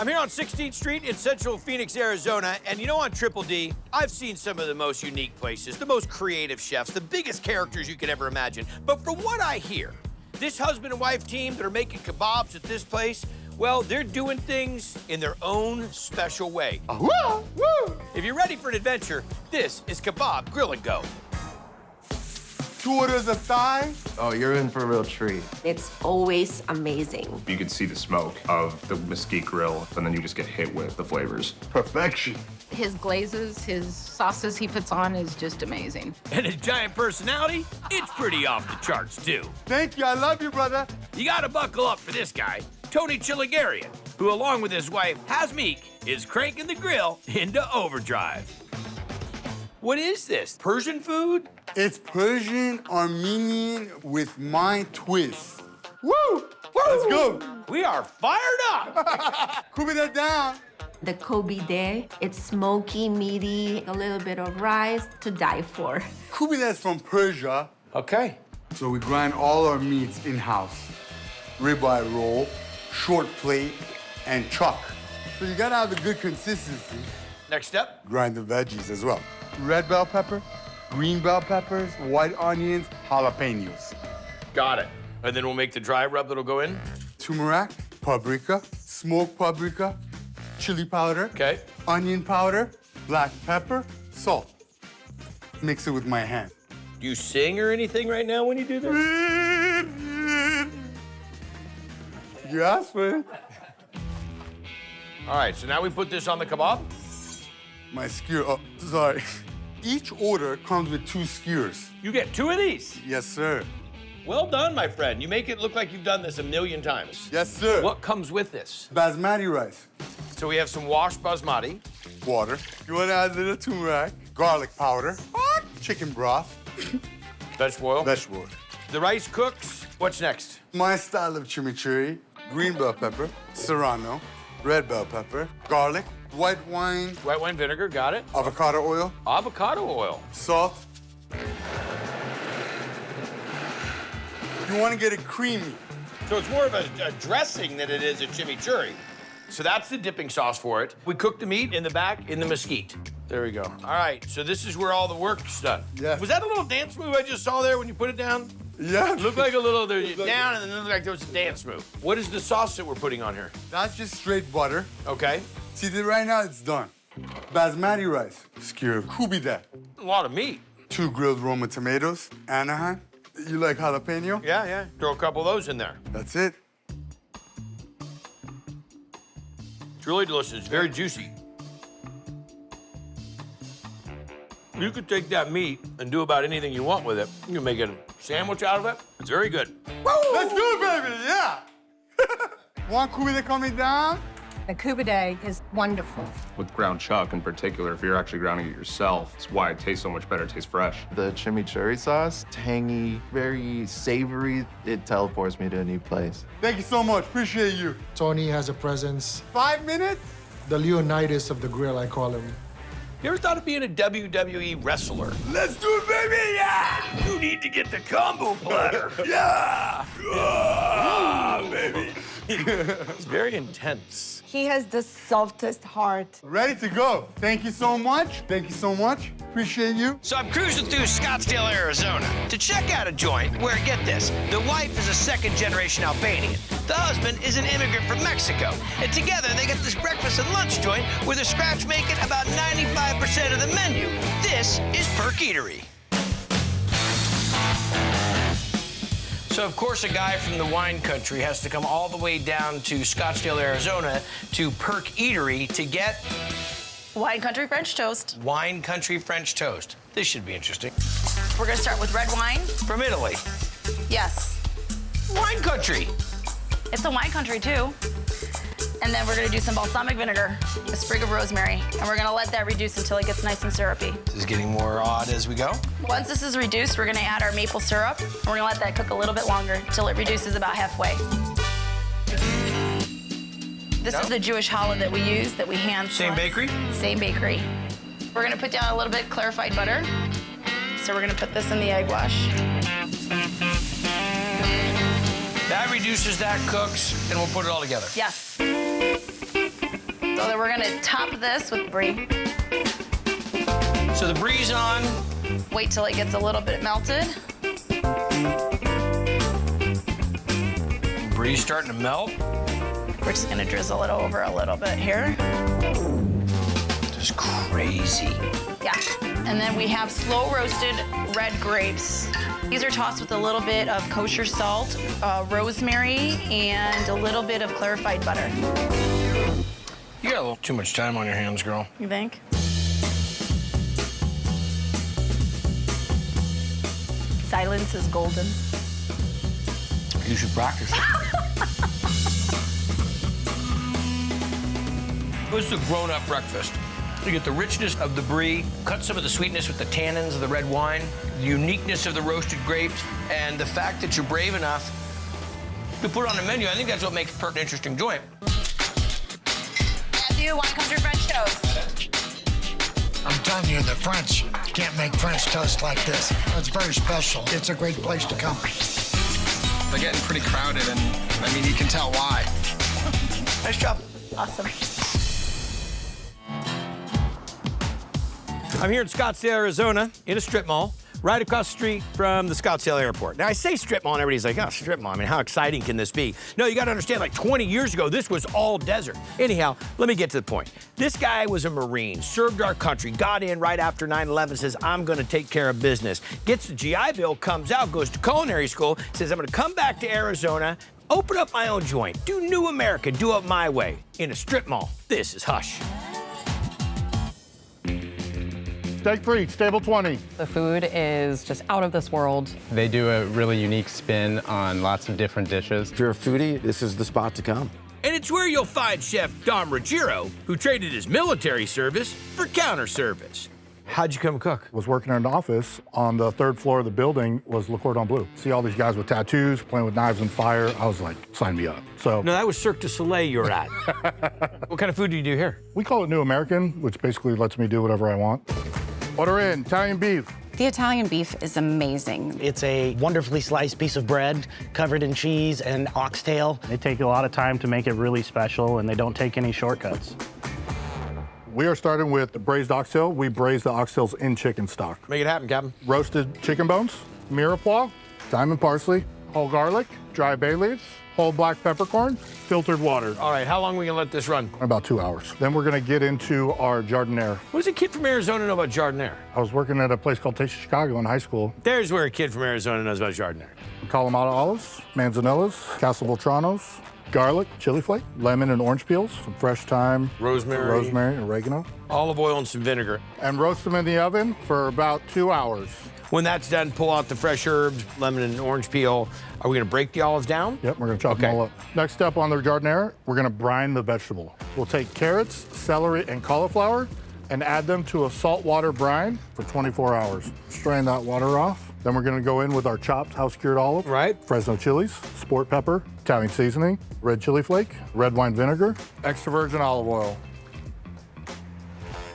I'm here on 16th Street in Central Phoenix, Arizona, and you know, on Triple D, I've seen some of the most unique places, the most creative chefs, the biggest characters you could ever imagine. But from what I hear, this husband and wife team that are making kebabs at this place, well, they're doing things in their own special way. Woo! Woo! If you're ready for an adventure, this is Kebab Grill and Go. 2 orders of thigh. Oh, you're in for a real treat. It's always amazing. You could see the smoke of the mesquite grill, and then you just get hit with the flavors. Perfection. His glazes, his sauces he puts on is just amazing. And his giant personality, it's pretty off the charts, too. Thank you, I love you, brother. You gotta buckle up for this guy, Tony Chilligarian, who, along with his wife, Hazmeek, is cranking the grill into overdrive. What is this, Persian food? It's Persian Armenian with my twist. Woo! Woo! Let's go. We are fired up. Cool that down. The Kobe, it's smoky, meaty, a little bit of rice to die for. Kubida's from Persia. Okay. So we grind all our meats in-house. Ribeye roll, short plate, and chuck. So you gotta have a good consistency. Next step. Grind the veggies as well. Red bell pepper, green bell peppers, white onions, jalapenos. Got it. And then we'll make the dry rub that'll go in. Turmeric, paprika, smoked paprika, chili powder, Okay. onion powder, black pepper, salt. Mix it with my hand. Do you sing or anything right now when you do this? You asked for it. All right, so now we put this on the kebab. My skewer, oh, sorry. Each order comes with 2 skewers. You get 2 of these. Yes, sir. Well done, my friend. You make it look like you've done this a million times. Yes, sir. What comes with this? Basmati rice, So we have some washed basmati. water. You want to add a little turmeric, garlic powder, chicken broth, Vegetable oil. vegetable oil. The rice cooks. What's next? My style of chimichurri, green bell pepper, serrano, red bell pepper, garlic, white wine, White wine vinegar, got it. avocado oil, Avocado oil. salt. You want to get it creamy. So it's more of a dressing than it is a chimichurri. So that's the dipping sauce for it. We cook the meat in the back in the mesquite. There we go. All right, so this is where all the work's done. Yeah. Was that a little dance move I just saw there when you put it down? Yeah. It looked like a little, down, and then it looked like there was a dance move. What is the sauce that we're putting on here? That's just straight butter. Okay. See, right now it's done. Basmati rice, skewer, kubida, A lot of meat. 2 grilled Roma tomatoes, Anaheim. You like jalapeno? Yeah, yeah. Throw a couple of those in there. That's it. It's really delicious, very juicy. You could take that meat and do about anything you want with it. You can make a sandwich out of it. It's very good. Let's do it, baby, yeah! Want kubida coming down? The Kubide is wonderful. With ground chuck in particular, if you're actually grounding it yourself, it's why it tastes so much better. It tastes fresh. The chimichurri sauce, tangy, very savory. It teleports me to a new place. Thank you so much, appreciate you. Tony has a presence. 5 minutes? The Leonidas of the grill, I call him. You ever thought of being a WWE wrestler? Let's do it, baby, yeah! You need to get the combo platter. Yeah! Baby. It's very intense. He has the softest heart. Ready to go. Thank you so much. Thank you so much. Appreciate you. So I'm cruising through Scottsdale, Arizona to check out a joint where, get this, the wife is a second-generation Albanian. The husband is an immigrant from Mexico. And together, they get this breakfast and lunch joint where they're scratch-making about 95% of the menu. This is Perk Eatery. So, of course, a guy from the wine country has to come all the way down to Scottsdale, Arizona to Perk Eatery to get Wine Country French toast. Wine Country French toast. This should be interesting. We're gonna start with red wine. From Italy. Yes. Wine Country. It's a wine country too. And then we're gonna do some balsamic vinegar, a sprig of rosemary, and we're gonna let that reduce until it gets nice and syrupy. This is getting more odd as we go. Once this is reduced, we're gonna add our maple syrup, and we're gonna let that cook a little bit longer until it reduces about halfway. This is the Jewish challah that we use, that we hand Same slice. bakery? Same bakery. We're gonna put down a little bit clarified butter. So we're gonna put this in the egg wash. That reduces, that cooks, and we'll put it all together. Yes. So then we're gonna top this with brie. So the brie's on. Wait till it gets a little bit melted. Brie's starting to melt. We're just gonna drizzle it over a little bit here. Just crazy. Yeah. And then we have slow roasted red grapes. These are tossed with a little bit of kosher salt, rosemary, and a little bit of clarified butter. You got a little too much time on your hands, girl. You think? Silence is golden. You should practice. This is a grown-up breakfast. You get the richness of the brie, cut some of the sweetness with the tannins of the red wine, the uniqueness of the roasted grapes, and the fact that you're brave enough to put it on the menu. I think that's what makes Pert an interesting joint. Matthew, wine country French toast. I'm telling you, the French can't make French toast like this. It's very special. It's a great place to come. They're getting pretty crowded, and I mean, you can tell why. Nice job. Awesome. I'm here in Scottsdale, Arizona, in a strip mall, right across the street from the Scottsdale Airport. Now, I say strip mall, and everybody's like, oh, strip mall. I mean, how exciting can this be? No, you got to understand, like 20 years ago, this was all desert. Anyhow, let me get to the point. This guy was a Marine, served our country, got in right after 9/11, says, I'm going to take care of business. Gets the GI Bill, comes out, goes to culinary school, says, I'm going to come back to Arizona, open up my own joint, do new America, do it my way, in a strip mall. This is Hush. Steak free, stable 20. The food is just out of this world. They do a really unique spin on lots of different dishes. If you're a foodie, this is the spot to come. And it's where you'll find Chef Dom Ruggiero, who traded his military service for counter service. How'd you come cook? Was working in an office on the 3rd floor of the building was Le Cordon Bleu. See all these guys with tattoos, playing with knives and fire. I was like, sign me up. So No, that was Cirque du Soleil you were at. What kind of food do you do here? We call it New American, which basically lets me do whatever I want. Order in, Italian beef. The Italian beef is amazing. It's a wonderfully sliced piece of bread covered in cheese and oxtail. They take a lot of time to make it really special, and they don't take any shortcuts. We are starting with braised oxtail. We braise the oxtails in chicken stock. Make it happen, Captain. Roasted chicken bones, mirepoix, diamond parsley, whole garlic, dry bay leaves, whole black peppercorn, filtered water. All right, how long are we gonna let this run? About 2 hours. Then we're gonna get into our jardiniere. What does a kid from Arizona know about jardiniere? I was working at a place called Taste of Chicago in high school. There's where a kid from Arizona knows about jardiniere. Kalamata olives, manzanillas, Castelvoltranos, garlic, chili flake, lemon and orange peels, some fresh thyme, rosemary, oregano. Olive oil and some vinegar. And roast them in the oven for about 2 hours. When that's done, pull out the fresh herbs, lemon and orange peel. Are we gonna break the olives down? Yep, we're gonna chop them all up. Next step on the jardiniere, we're gonna brine the vegetable. We'll take carrots, celery, and cauliflower and add them to a saltwater brine for 24 hours. Strain that water off. Then we're gonna go in with our chopped house-cured olive, Fresno chilies, sport pepper, Italian seasoning, red chili flake, red wine vinegar, extra virgin olive oil.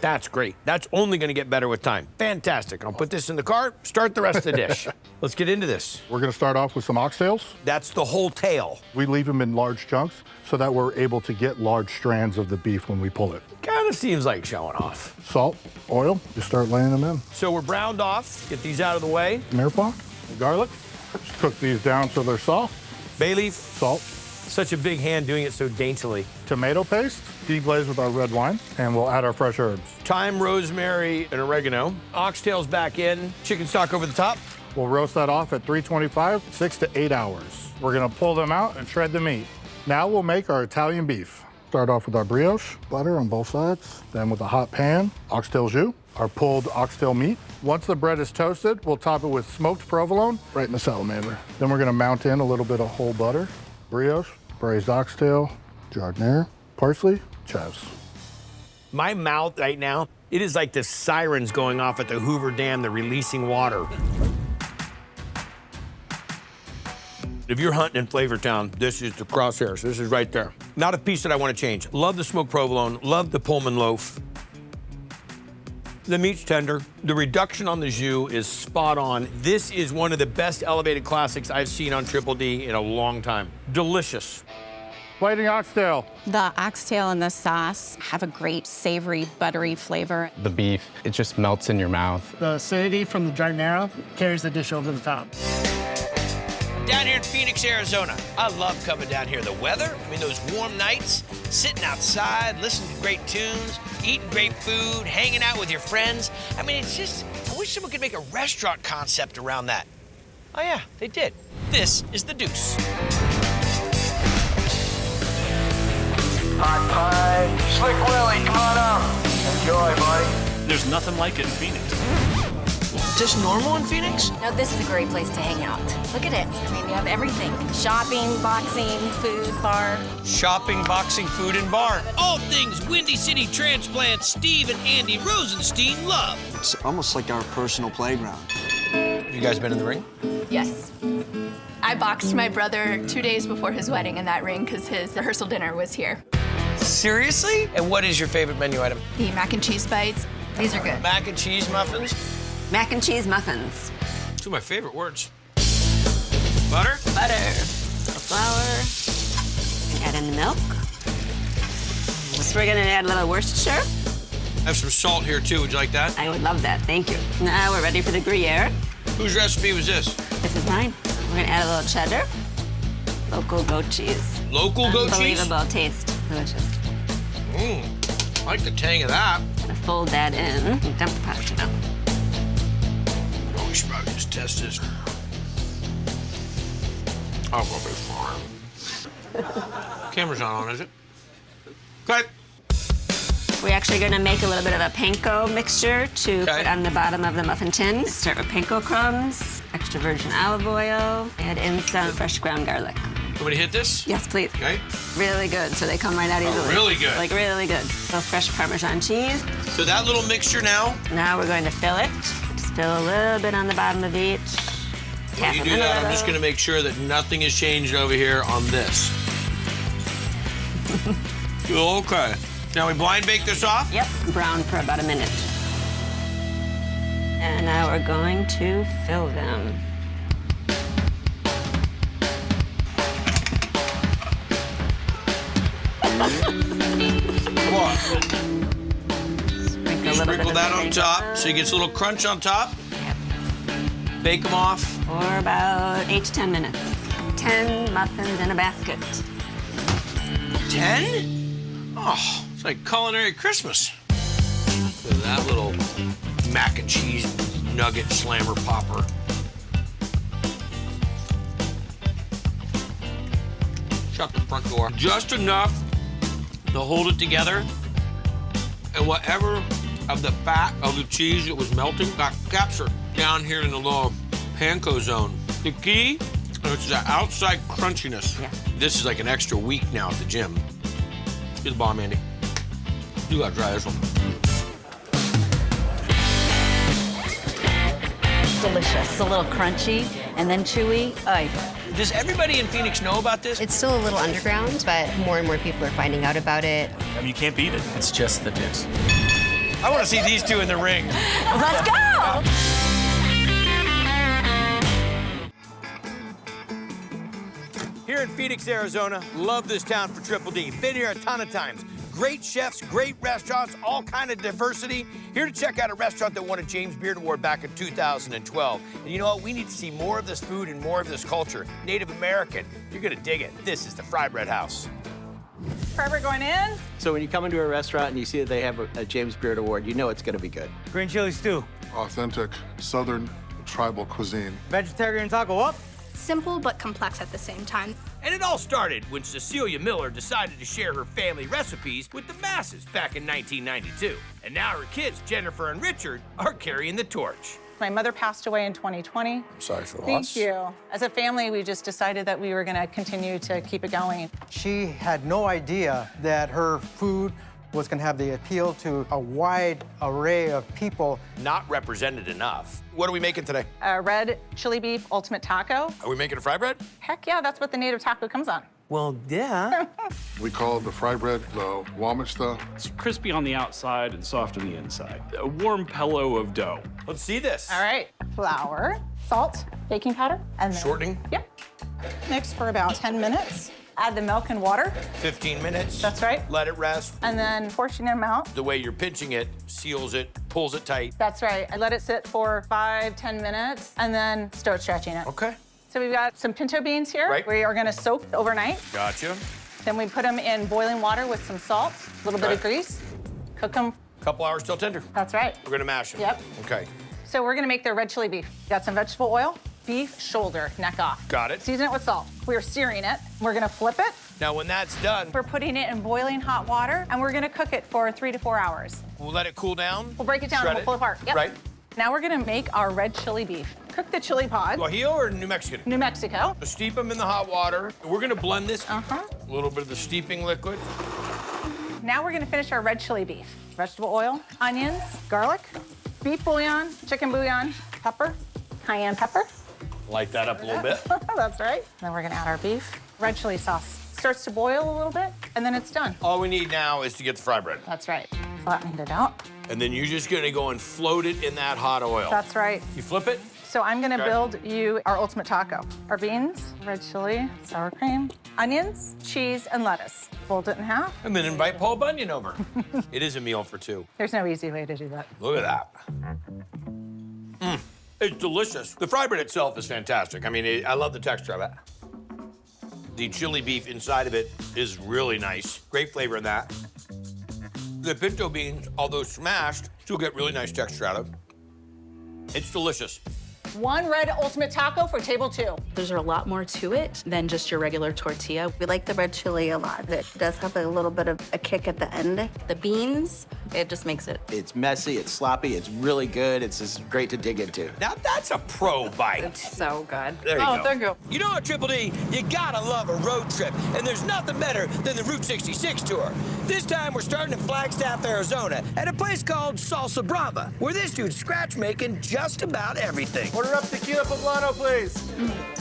That's great. That's only gonna get better with time. Fantastic. I'll put this in the cart, start the rest of the dish. Let's get into this. We're gonna start off with some oxtails. That's the whole tail. We leave them in large chunks so that we're able to get large strands of the beef when we pull it. Kind of seems like showing off. Salt, oil, just start laying them in. So we're browned off. Get these out of the way. Mirepoix, garlic. Just cook these down till they're soft. Bay leaf. Salt. Such a big hand doing it so daintily. Tomato paste, deglaze with our red wine, and we'll add our fresh herbs. Thyme, rosemary, and oregano. Oxtails back in. Chicken stock over the top. We'll roast that off at 325, 6 to 8 hours. We're gonna pull them out and shred the meat. Now we'll make our Italian beef. Start off with our brioche, butter on both sides. Then with a hot pan, oxtail jus, our pulled oxtail meat. Once the bread is toasted, we'll top it with smoked provolone right in the salamander. Then we're gonna mount in a little bit of whole butter, brioche, braised oxtail, jardiniere, parsley, chives. My mouth right now, it is like the sirens going off at the Hoover Dam. They're releasing water. If you're hunting in Flavortown, this is the crosshairs. This is right there. Not a piece that I want to change. Love the smoked provolone, love the Pullman loaf. The meat's tender. The reduction on the jus is spot on. This is one of the best elevated classics I've seen on Triple D in a long time. Delicious. Plating oxtail. The oxtail and the sauce have a great savory, buttery flavor. The beef, it just melts in your mouth. The acidity from the giardiniera carries the dish over the top. Down here in Phoenix, Arizona, I love coming down here. The weather, I mean, those warm nights, sitting outside, listening to great tunes, eating great food, hanging out with your friends. I mean, it's just, I wish someone could make a restaurant concept around that. Oh, yeah, they did. This is the Deuce. Hot pie. Slick Willie, come on up. Enjoy, buddy. There's nothing like it in Phoenix. Just normal in Phoenix? No, this is a great place to hang out. Look at it. I mean, you have everything. Shopping, boxing, food, bar. Shopping, boxing, food, and bar. All things Windy City transplant Steve and Andy Rosenstein love. It's almost like our personal playground. You guys been in the ring? Yes. I boxed my brother 2 days before his wedding in that ring because his rehearsal dinner was here. Seriously? And what is your favorite menu item? The mac and cheese bites. These are good. Mac and cheese muffins? Mac and cheese muffins. Two of my favorite words. Butter? Butter. The flour. Add in the milk. So we're gonna add a little Worcestershire. I have some salt here too. Would you like that? I would love that, thank you. Now we're ready for the Gruyere. Whose recipe was this? This is mine. We're gonna add a little cheddar. Local goat cheese. Local goat cheese? Unbelievable taste. Delicious. Mmm. I like the tang of that. Gonna fold that in and dump the pasta down. Oh, we should probably just test this. Oh, we'll be fine. Camera's not on, is it? Cut. We're actually gonna make a little bit of a panko mixture to put on the bottom of the muffin tin. Start with panko crumbs, extra virgin olive oil, add in some fresh ground garlic. Want me to hit this? Yes, please. Okay. Really good, so they come right out easily. Really good. Like really good. So fresh Parmesan cheese. So that little mixture now? Now we're going to fill it. Just fill a little bit on the bottom of each. When you do that, I'm just gonna make sure that nothing has changed over here on this. Okay. Now we blind bake this off? Yep, brown for about a minute. And now we're going to fill them. Come on. Sprinkle that on top so it gets a little crunch on top. Yep. Bake them off. For about 8 to 10 minutes. 10 muffins in a basket. 10? Oh, it's like culinary Christmas. Look at that little mac and cheese nugget slammer popper. Shut the front door. Just enough to hold it together. And whatever of the fat of the cheese that was melting got captured down here in the little panko zone. The key is that outside crunchiness. Yeah. This is like an extra week now at the gym. You're the bomb, Andy. You gotta try this one. Delicious. A little crunchy and then chewy. Does everybody in Phoenix know about this? It's still a little underground, but more and more people are finding out about it. I mean, you can't beat it. It's just the Deuce. I want to see these two in the ring. Let's go! Here in Phoenix, Arizona, love this town for Triple D. Been here a ton of times. Great chefs, great restaurants, all kind of diversity. Here to check out a restaurant that won a James Beard Award back in 2012. And you know what? We need to see more of this food and more of this culture. Native American. You're gonna dig it. This is the Fry Bread House. Fry bread going in. So when you come into a restaurant and you see that they have a James Beard Award, you know it's gonna be good. Green chili stew. Authentic Southern tribal cuisine. Vegetarian taco up. Simple but complex at the same time. And it all started when Cecilia Miller decided to share her family recipes with the masses back in 1992. And now her kids, Jennifer and Richard, are carrying the torch. My mother passed away in 2020. I'm sorry for the Thank you. As a family, we just decided that we were gonna continue to keep it going. She had no idea that her food was gonna have the appeal to a wide array of people. Not represented enough. What are we making today? Red chili beef ultimate taco. Are we making a fry bread? Heck yeah, that's what the native taco comes on. Well, yeah. We call the fry bread the wamachta. It's crispy on the outside and soft on the inside. A warm pillow of dough. Let's see this. All right, flour, salt, baking powder, and then... Shortening? Yep. Mix for about 10 minutes. Add the milk and water. 15 minutes. That's right. Let it rest. And then portion them out. The way you're pinching it seals it, pulls it tight. That's right. I let it sit for 5-10 minminutes and then start stretching it. Okay. So we've got some pinto beans here. Right. We are gonna soak overnight. Gotcha. Then we put them in boiling water with some salt, a little bit of grease, cook them. Couple hours till tender. That's right. We're gonna mash them. Yep. Okay. So we're gonna make their red chili beef. Got some vegetable oil, beef shoulder, neck off. Got it. Season it with salt. We're searing it. We're gonna flip it. Now, when that's done, We're putting it in boiling hot water, and we're gonna cook it for 3 to 4 hours. we'll let it cool down. We'll break it down Shred and we'll pull it apart. Yep. Right. Now we're gonna make our red chili beef. Cook the chili pods. Guajillo or New Mexican? New Mexico. Steep them in the hot water. We're gonna blend this. A little bit of the steeping liquid. Now we're gonna finish our red chili beef. Vegetable oil, onions, garlic, beef bouillon, chicken bouillon, pepper, cayenne pepper. Light that up a little bit. That's right. Then we're gonna add our beef. Red chili sauce. Starts to boil a little bit, and then it's done. All we need now is to get the fry bread. That's right. Flattening it out. And then you're just gonna go and float it in that hot oil. That's right. You flip it? So I'm gonna Okay. build you our ultimate taco. Our beans, red chili, sour cream, onions, cheese, and lettuce. Fold it in half. And then invite Paul Bunyan over. It is a meal for two. There's no easy way to do that. Look at that. It's delicious. The fry bread itself is fantastic. I mean, I love the texture of it. The chili beef inside of it is really nice. Great flavor in that. The pinto beans, although smashed, still get really nice texture out of. It's delicious. One red ultimate taco for table 2. There's a lot more to it than just your regular tortilla. We like the red chili a lot. It does have a little bit of a kick at the end. The beans, it just makes it. It's messy, it's sloppy, it's really good. It's just great to dig into. Now that's a pro bite. It's so good. There you go. Thank you. You know what, Triple D? You gotta love a road trip, and there's nothing better than the Route 66 tour. This time we're starting in Flagstaff, Arizona, at a place called Salsa Brava, where this dude's scratch making just about everything. Order up tequila poblano, please.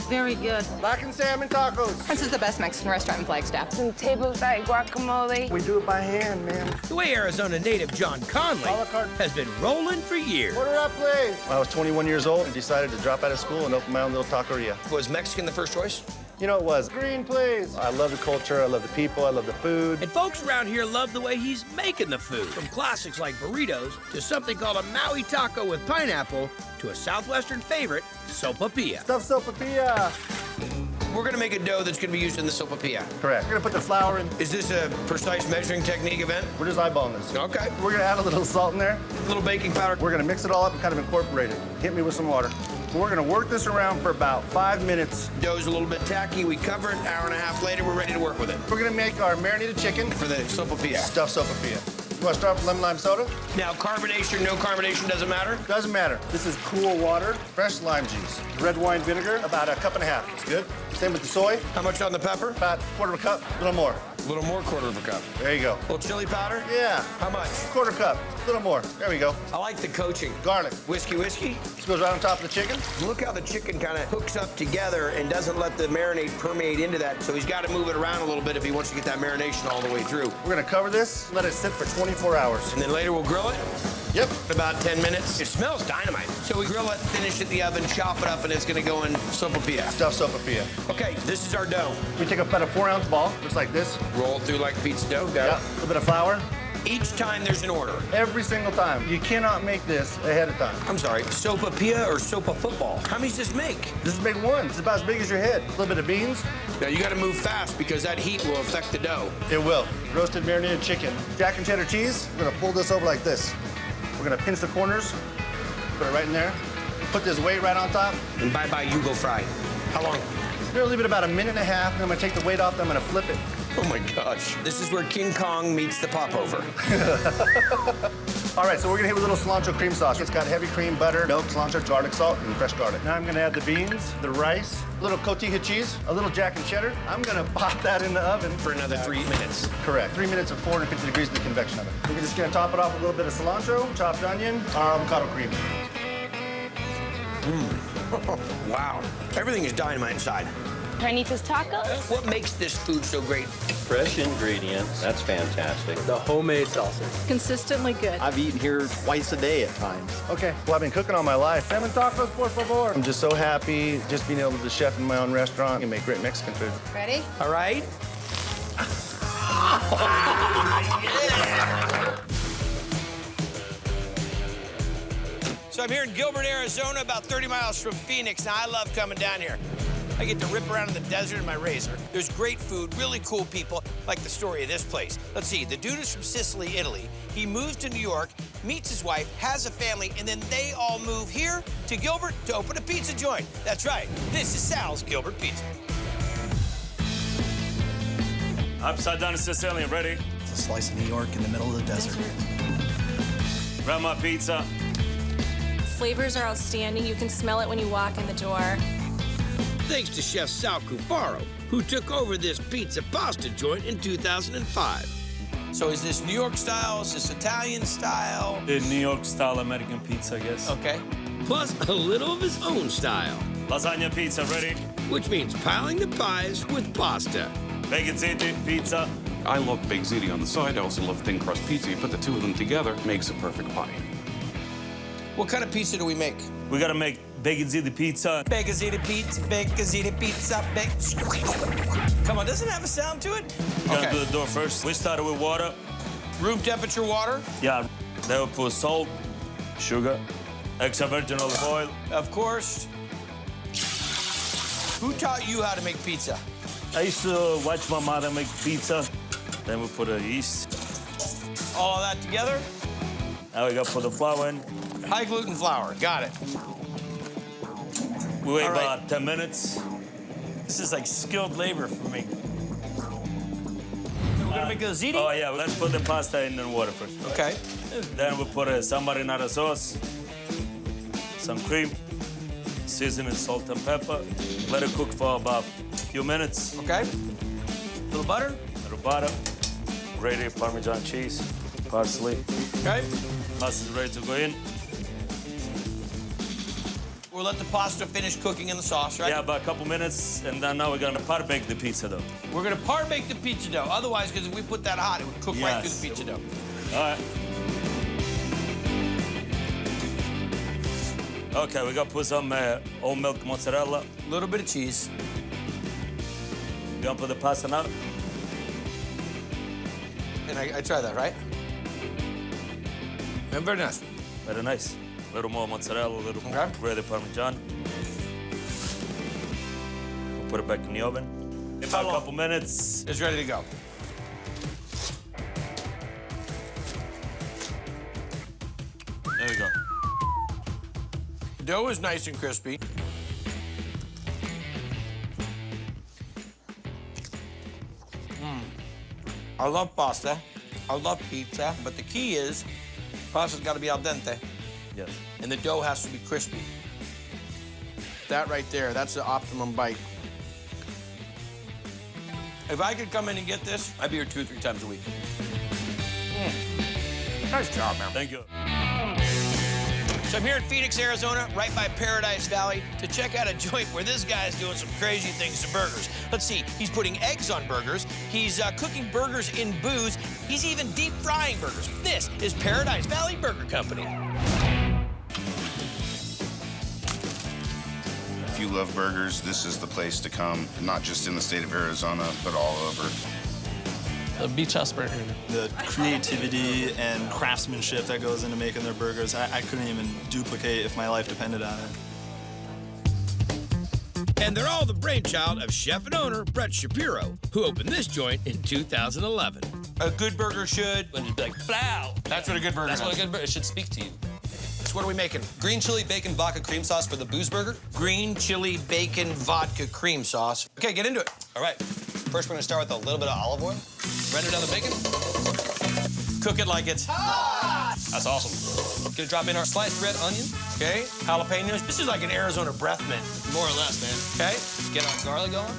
Very good. Blackened salmon tacos. This is the best Mexican restaurant in Flagstaff. Some table side guacamole. We do it by hand, man. The way Arizona native John Conley A la carte. has been rolling for years. Order up, please. When I was 21 years old and decided to drop out of school and open my own little taqueria. Was Mexican the first choice? You know, it was. Green, please. I love the culture, I love the people, I love the food. And folks around here love the way he's making the food. From classics like burritos to something called a Maui taco with pineapple to a Southwestern favorite, Sopapilla. Stuffed sopapilla. We're gonna make a dough that's gonna be used in the Sopapilla. Correct. We're gonna put the flour in. Is this a precise measuring technique event? We're just eyeballing this. Okay. We're gonna add a little salt in there. A little baking powder. We're gonna mix it all up and kind of incorporate it. Hit me with some water. We're gonna work this around for about 5 minutes. Dough's a little bit tacky. We cover it. Hour and a half later, we're ready to work with it. We're gonna make our marinated chicken For the Sopapilla. stuffed sopapilla. You wanna start with lemon lime soda? Now, carbonation, no carbonation, doesn't matter? Doesn't matter. This is cool water, fresh lime juice, red wine vinegar, about a cup and a half. It's good. Same with the soy. How much on the pepper? About a quarter of a cup, a little more. A little more, quarter of a cup. There you go. A little chili powder? Yeah. How much? Quarter cup, a little more. There we go. I like the coaching. Garlic. Whiskey. This goes right on top of the chicken. Look how the chicken kind of hooks up together and doesn't let the marinade permeate into that. So he's got to move it around a little bit if he wants to get that marination all the way through. We're gonna cover this, let it sit for 24 hours. And then later we'll grill it. Yep. In about 10 minutes. It smells dynamite. So we grill it, finish it in the oven, chop it up, and it's gonna go in Sopapilla. Stuffed sopapilla. Okay, this is our dough. We take about a 4-ounce ball, just like this. Roll it through like pizza dough. Got Yeah. it. A little bit of flour. Each time there's an order. Every single time. You cannot make this ahead of time. I'm sorry, Sopapilla or Sopa football? How many does this make? This is big one. It's about as big as your head. A little bit of beans. Now you gotta move fast because that heat will affect the dough. It will. Roasted marinated chicken. Jack and cheddar cheese. We're gonna pull this over like this. We're gonna pinch the corners. Put it right in there. Put this weight right on top. And bye-bye, you go fry. How long? We're gonna leave it about a minute and a half, and I'm gonna take the weight off, and I'm gonna flip it. Oh my gosh. This is where King Kong meets the popover. All right, so we're gonna hit with a little cilantro cream sauce. It's got heavy cream, butter, milk, cilantro, garlic salt, and fresh garlic. Now I'm gonna add the beans, the rice, a little cotija cheese, a little Jack and cheddar. I'm gonna pop that in the oven. For another 3 minutes. Correct. 3 minutes at 450 degrees in the convection oven. We're just gonna top it off with a little bit of cilantro, chopped onion, our avocado cream. Wow. Everything is dynamite inside. carnitas tacos. What makes this food so great? Fresh ingredients. That's fantastic. The homemade salsa. Consistently good. I've eaten here twice a day at times. Okay, well, I've been cooking all my life. Salmon tacos, por favor. I'm just so happy just being able to chef in my own restaurant and make great Mexican food. Ready? All right. So I'm here in Gilbert, Arizona, about 30 miles from Phoenix. Now, I love coming down here. I get to rip around in the desert in my razor. There's great food, really cool people, like the story of this place. Let's see, the dude is from Sicily, Italy. He moves to New York, meets his wife, has a family, and then they all move here to Gilbert to open a pizza joint. That's right, this is Sal's Gilbert Pizza. Upside down Sicilian, ready? It's a slice of New York in the middle of the desert. Grab my pizza. Flavors are outstanding. You can smell it when you walk in the door. Thanks to Chef Sal Cufaro, who took over this pizza pasta joint in 2005. So is this New York style? Is this Italian style? The New York style American pizza, I guess. Okay. Plus a little of his own style. Lasagna pizza, ready? Which means piling the pies with pasta. Bacon Ziti pizza. I love baked ziti on the side. I also love thin crust pizza. You put the two of them together, makes a perfect pie. What kind of pizza do we make? We gotta make bacon ziti pizza. Bacon ziti pizza, bacon ziti pizza, bacon. Come on, doesn't it have a sound to it? We're gonna do the dough first. We started with water. Room temperature water? Yeah. Then we put salt, sugar, extra virgin olive oil. Of course. Who taught you how to make pizza? I used to watch my mother make pizza. Then we put the yeast. All of that together? Now we gotta put the flour in. High gluten flour, got it. We wait about 10 minutes. This is like skilled labor for me. We're gonna make the ziti? Oh yeah, let's put the pasta in the water first. Okay. Then we put some marinara sauce, some cream, seasoning, salt and pepper. Let it cook for about a few minutes. Okay. Little butter? Little butter. Grated Parmesan cheese, parsley. Okay. Pasta is ready to go in. We'll let the pasta finish cooking in the sauce, right? Yeah, about a couple minutes, and then now we're gonna par bake the pizza dough. We're gonna par bake the pizza dough. Otherwise, because if we put that hot, it would cook right through the pizza dough. All right. Okay, we gotta put some oat milk mozzarella. A little bit of cheese. We're gonna put the pasta now. And I try that, right? And very nice. Very nice. A little more mozzarella, a little more grated Parmesan. We'll put it back in the oven. In about a couple minutes. It's ready to go. There we go. Dough is nice and crispy. I love pasta. I love pizza. But the key is, pasta's got to be al dente. Yes. And the dough has to be crispy. That right there, that's the optimum bite. If I could come in and get this, I'd be here 2 or 3 times a week. Nice job, man. Thank you. So I'm here in Phoenix, Arizona, right by Paradise Valley, to check out a joint where this guy's doing some crazy things to burgers. Let's see, he's putting eggs on burgers. He's cooking burgers in booze. He's even deep frying burgers. This is Paradise Valley Burger Company. If you love burgers, this is the place to come, not just in the state of Arizona, but all over. The beach house burger. The creativity and craftsmanship that goes into making their burgers, I couldn't even duplicate if my life depended on it. And they're all the brainchild of chef and owner Brett Shapiro, who opened this joint in 2011. A good burger should... When you'd be like, blow! That's what a good burger That's does. what a good burger... It should speak to you. So what are we making? Green chili, bacon, vodka, cream sauce for the booze burger. Green chili, bacon, vodka, cream sauce. Okay, get into it. All right. First, we're gonna start with a little bit of olive oil. Render down the bacon. Cook it like it's hot. That's awesome. Gonna drop in our sliced red onion. Okay, jalapenos. This is like an Arizona breath mint. More or less, man. Okay. Get our garlic going.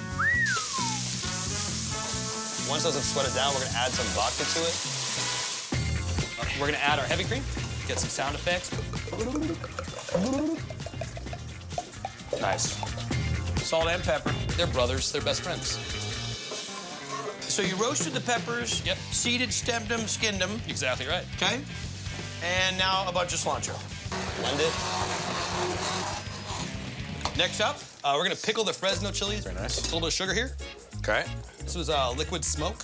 Once those have sweated down, we're gonna add some vodka to it. We're gonna add our heavy cream. Get some sound effects. Nice. Salt and pepper. They're brothers. They're best friends. So you roasted the peppers. Yep. Seeded, stemmed them, skinned them. Exactly right. Okay. And now a bunch of cilantro. Blend it. Next up, we're gonna pickle the Fresno chilies. Very nice. A little bit of sugar here. Okay. This was liquid smoke,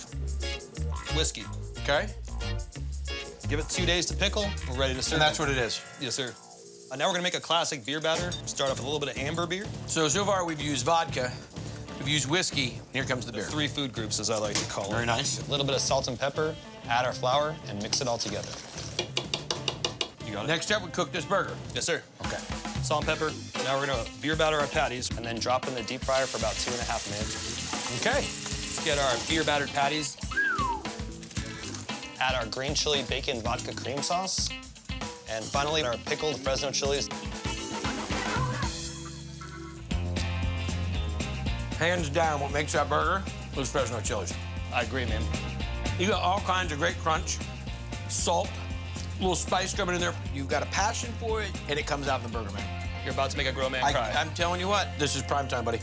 whiskey. Okay. Give it 2 days to pickle. We're ready to serve. And that's what it is. Yes, sir. Now we're gonna make a classic beer batter. Start off with a little bit of amber beer. So far we've used vodka, we've used whiskey. Here comes the beer. 3 food groups, as I like to call it. Very nice. A little bit of salt and pepper. Add our flour and mix it all together. You got it. Next up, we cook this burger. Yes, sir. Okay. Salt and pepper. Now we're gonna beer batter our patties and then drop in the deep fryer for about 2.5 minutes. Okay. Let's get our beer battered patties. Add our green chili bacon vodka cream sauce. And finally, our pickled Fresno chilies. Hands down, what makes that burger was Fresno chilies. I agree, man. You got all kinds of great crunch, salt, a little spice coming in there. You've got a passion for it, and it comes out in the burger, man. You're about to make a grown man cry. I'm telling you what, this is prime time, buddy.